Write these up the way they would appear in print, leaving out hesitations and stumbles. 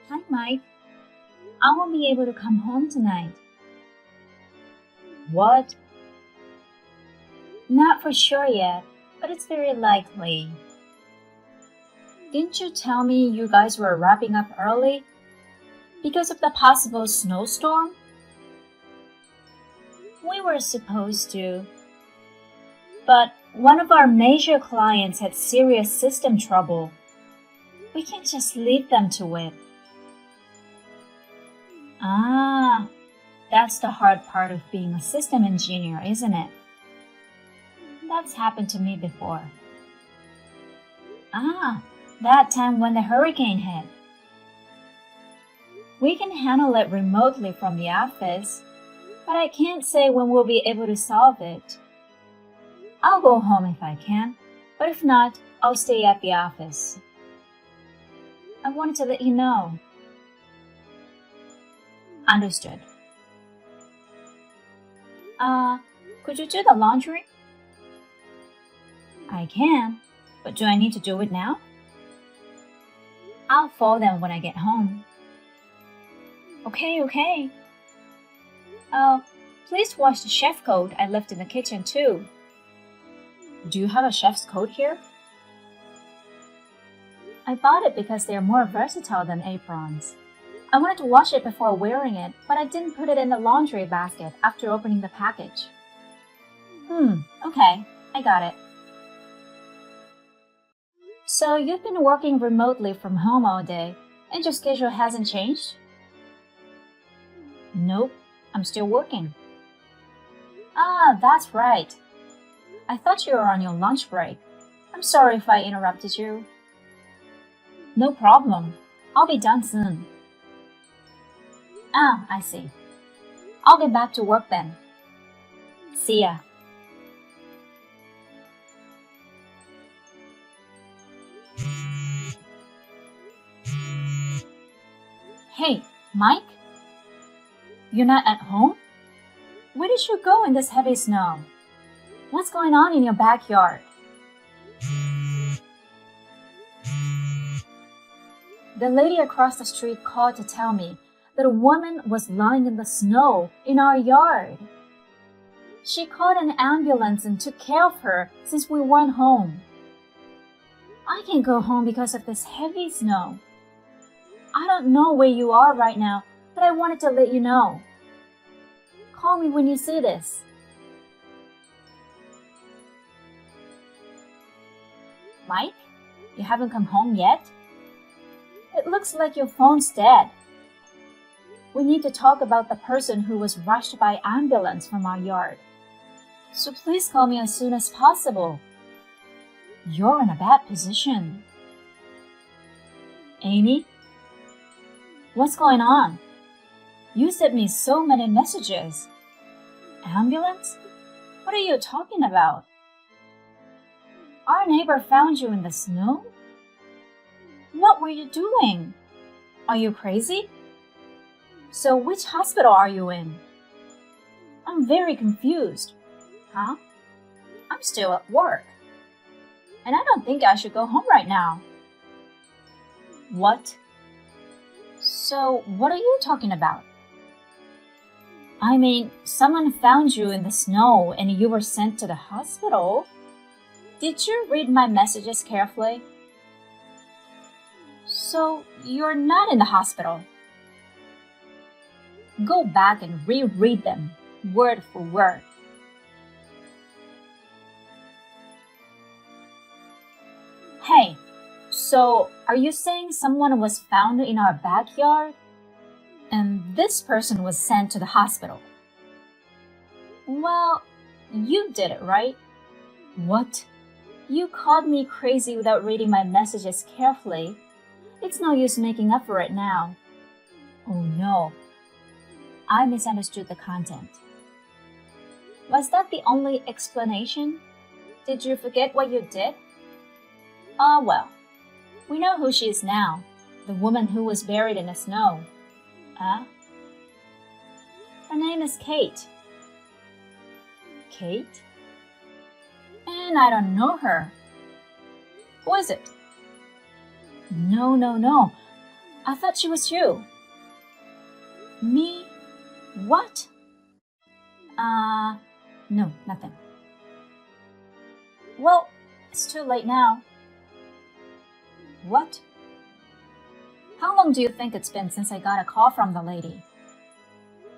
Hi, Mike. I won't be able to come home tonight. What? Not for sure yet, but it's very likely. Didn't you tell me you guys were wrapping up early? Because of the possible snowstorm? We were supposed to, but one of our major clients had serious system trouble. We can't just leave them to it. Ah, that's the hard part of being a system engineer, isn't it? That's happened to me before. Ah, that time when the hurricane hit. We can handle it remotely from the office, but I can't say when we'll be able to solve it. I'll go home if I can, but if not, I'll stay at the office. I wanted to let you know. Understood. Could you do the laundry? I can, but do I need to do it now? I'll fold them when I get home. Okay. Please wash the chef coat I left in the kitchen too. Do you have a chef's coat here? I bought it because they're more versatile than aprons. I wanted to wash it before wearing it, but I didn't put it in the laundry basket after opening the package. Okay, I got it. So you've been working remotely from home all day, and your schedule hasn't changed? Nope, I'm still working. Ah, that's right. I thought you were on your lunch break. I'm sorry if I interrupted you. No problem. I'll be done soon. Ah, I see. I'll get back to work then. See ya. Hey, Mike? You're not at home? Where did you go in this heavy snow? What's going on in your backyard? The lady across the street called to tell me that a woman was lying in the snow in our yard. She called an ambulance and took care of her since we weren't home. I can't go home because of this heavy snow. I don't know where you are right now, but I wanted to let you know. Call me when you see this. Mike, you haven't come home yet? It looks like your phone's dead. We need to talk about the person who was rushed by ambulance from our yard. So please call me as soon as possible. You're in a bad position. Amy? What's going on? You sent me so many messages. Ambulance? What are you talking about? Our neighbor found you in the snow? What were you doing? Are you crazy? So which hospital are you in? I'm very confused. Huh? I'm still at work. And I don't think I should go home right now. What? So, what are you talking about? I mean, someone found you in the snow and you were sent to the hospital. Did you read my messages carefully? So, you're not in the hospital? Go back and reread them, word for word. Hey, so are you saying someone was found in our backyard? And this person was sent to the hospital? Well, you did it, right? What? You called me crazy without reading my messages carefully. It's no use making up for it now. Oh no. I misunderstood the content. Was that the only explanation? Did you forget what you did? Well, we know who she is now, the woman who was buried in the snow. Her name is Kate. Kate? And I don't know her. Who is it? No. I thought she was you. Me? What? No, nothing. Well, it's too late now. What? How long do you think it's been since I got a call from the lady?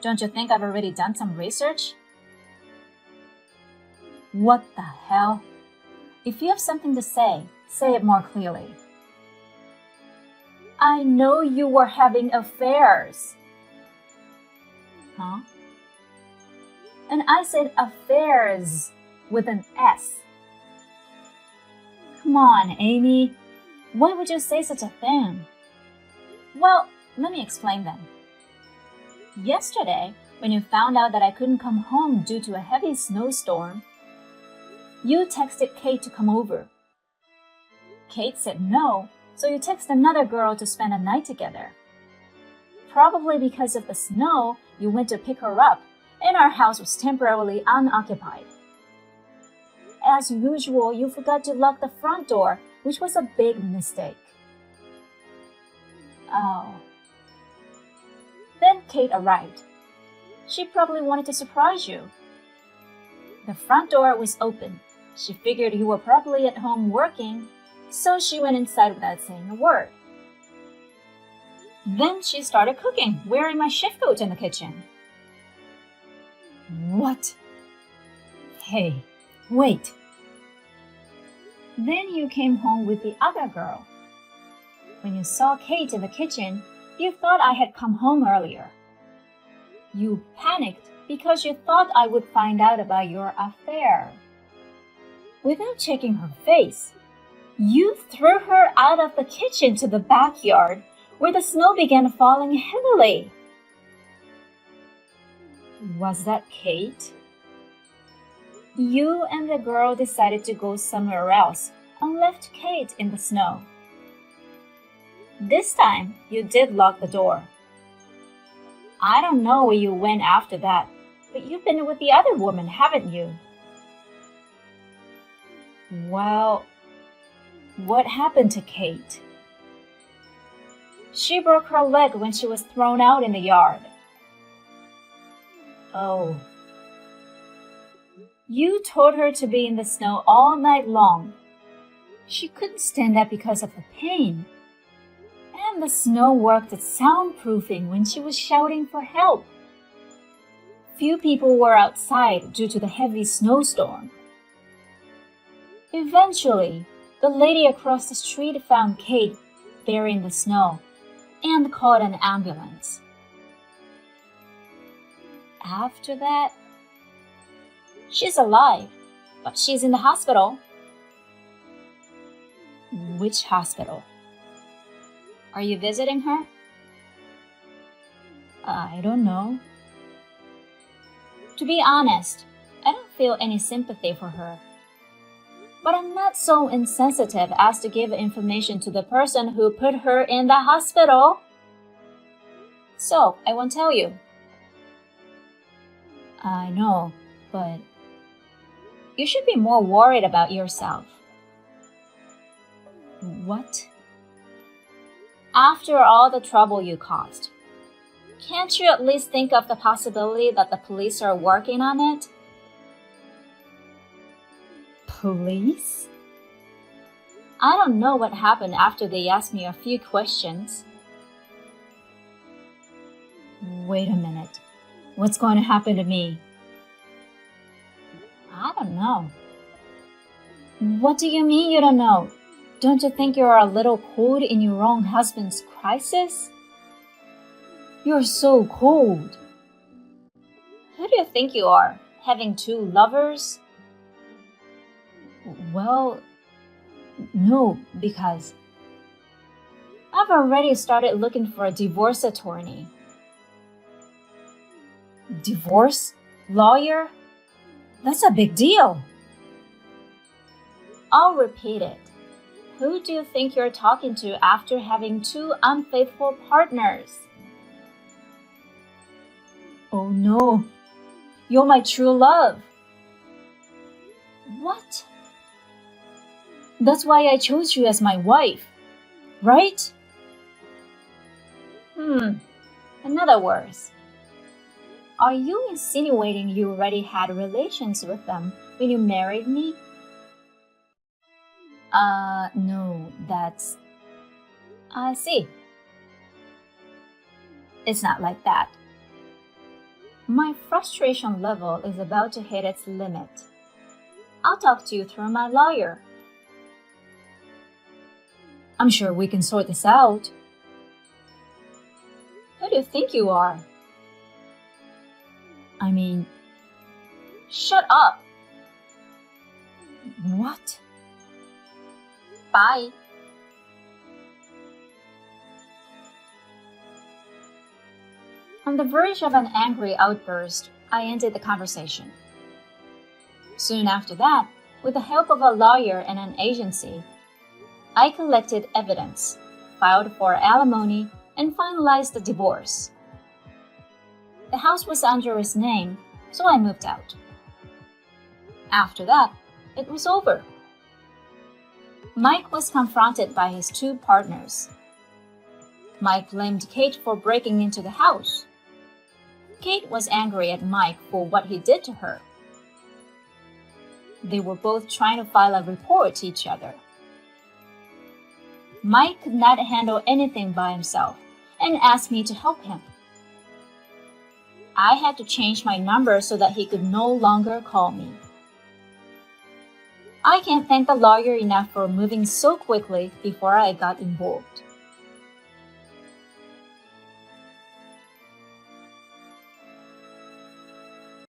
Don't you think I've already done some research? What the hell? If you have something to say it more clearly. I know you were having affairs. Huh? And I said affairs with an S. Come on, Amy. Why would you say such a thing? Well, let me explain then. Yesterday, when you found out that I couldn't come home due to a heavy snowstorm, you texted Kate to come over. Kate said no, so you texted another girl to spend a night together. Probably because of the snow, you went to pick her up, and our house was temporarily unoccupied. As usual, you forgot to lock the front door, which was a big mistake. Oh. Then Kate arrived. She probably wanted to surprise you. The front door was open. She figured you were probably at home working, so she went inside without saying a word. Then she started cooking, wearing my shift coat in the kitchen. What? Hey, wait. Then you came home with the other girl. When you saw Kate in the kitchen, you thought I had come home earlier. You panicked because you thought I would find out about your affair. Without checking her face, you threw her out of the kitchen to the backyard, where the snow began falling heavily. Was that Kate? You and the girl decided to go somewhere else and left Kate in the snow. This time, you did lock the door. I don't know where you went after that, but you've been with the other woman, haven't you? Well, what happened to Kate? She broke her leg when she was thrown out in the yard. Oh. You told her to be in the snow all night long. She couldn't stand up because of the pain. And the snow worked as soundproofing when she was shouting for help. Few people were outside due to the heavy snowstorm. Eventually, the lady across the street found Kate buried in the snow and called an ambulance. After that, she's alive, but she's in the hospital. Which hospital? Are you visiting her? I don't know. To be honest, I don't feel any sympathy for her. But I'm not so insensitive as to give information to the person who put her in the hospital. So, I won't tell you. I know, but you should be more worried about yourself. What? After all the trouble you caused, can't you at least think of the possibility that the police are working on it? Police? I don't know what happened after they asked me a few questions. Wait a minute. What's going to happen to me? I don't know. What do you mean you don't know? Don't you think you're a little cold in your own husband's crisis? You're so cold. Who do you think you are, having two lovers? Well, no, because I've already started looking for a divorce attorney. Divorce? Lawyer? That's a big deal. I'll repeat it. Who do you think you're talking to after having two unfaithful partners? Oh no, you're my true love. What? That's why I chose you as my wife, right? In other words, are you insinuating you already had relations with them when you married me? No, that's. I see. It's not like that. My frustration level is about to hit its limit. I'll talk to you through my lawyer. I'm sure we can sort this out. Who do you think you are? I mean, shut up. What? Bye. On the verge of an angry outburst, I ended the conversation. Soon after that, with the help of a lawyer and an agency, I collected evidence, filed for alimony, and finalized the divorce. The house was under his name, so I moved out. After that, it was over. Mike was confronted by his two partners. Mike blamed Kate for breaking into the house. Kate was angry at Mike for what he did to her. They were both trying to file a report to each other. Mike could not handle anything by himself and asked me to help him. I had to change my number so that he could no longer call me. I can't thank the lawyer enough for moving so quickly before I got involved.